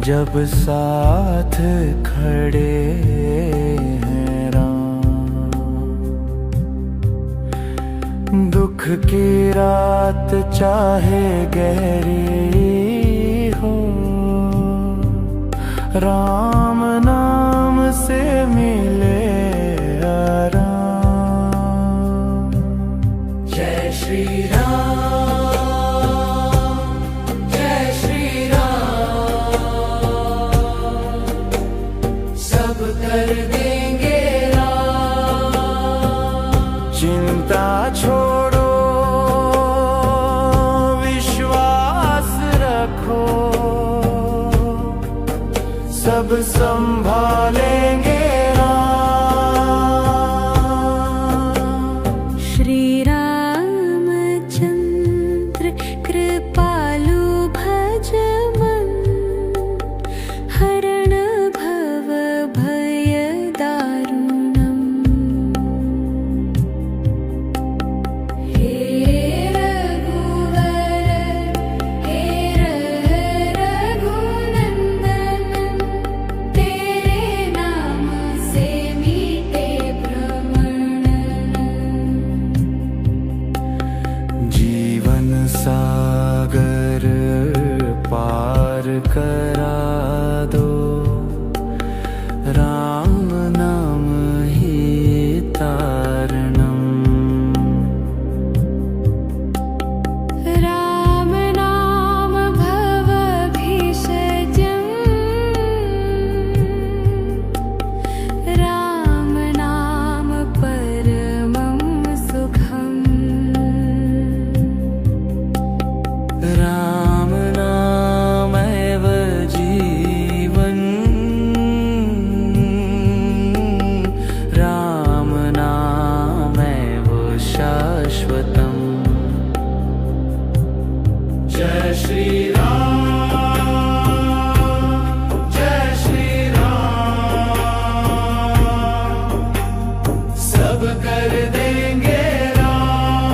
जब साथ खड़े हैं राम, दुख की रात चाहे गहरी हो, राम नाम से मिले आराम। जय श्री राम, जय श्री राम, सब कर देंगे राम। चिंता छोड़ो, विश्वास रखो, सब संभालेंगे राम। श्री रामचंद्र कृपालु भज मन, हरण भव भय दारुणम्। हे रघुवर हे रघुनंदन, तेरे नाम से मीटे भ्रमण। जीवन सागर पार करा दो, राम नाम ही तारणम। राम नाम भवभीषजम्, राम नाम परमं सुखम्। राम नामैव जीवन, राम नामैव शाश्वतम्। जय श्री राम, जय श्री राम, सब कर देंगे राम।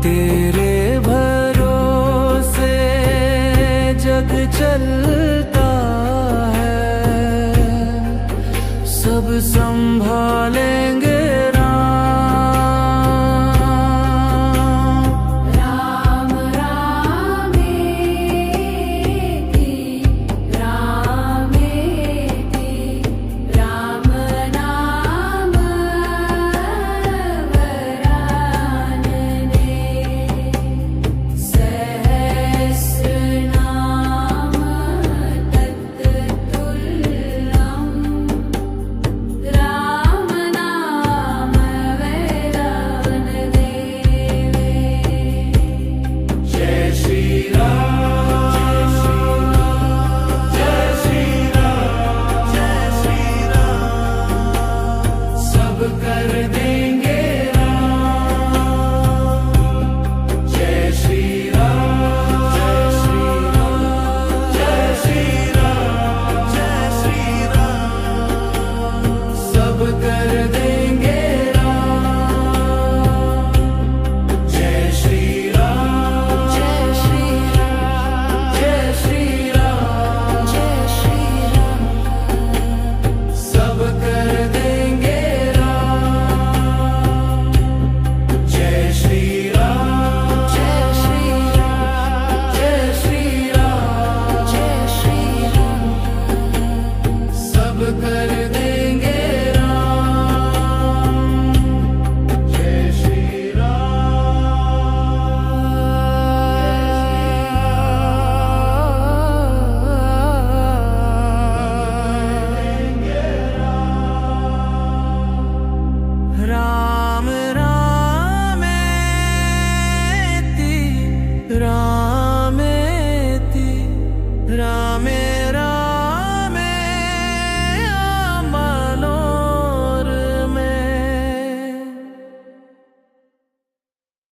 तेरे भरोसे जग चलता है, सब संभालेंगे राम। राम रामेति रामेति, राम नाम वरानने, सहस्रनाम तत्तुल्यम्, राम नाम वैरानने। जय श्री राम, जय श्री राम, जय श्री राम, सब कर देंगे राम। जय श्री राम, जय श्री राम, जय श्री राम, जय श्री राम, सब कर देंगे राम। जय श्री राम, जय श्री राम, जय श्री राम, जय श्री राम, सब कर देंगे राम। जय श्री राम, जय श्री राम, जय श्री राम, जय श्री राम, सब कर देंगे राम। जय श्री राम रामेति रामेति रामेति।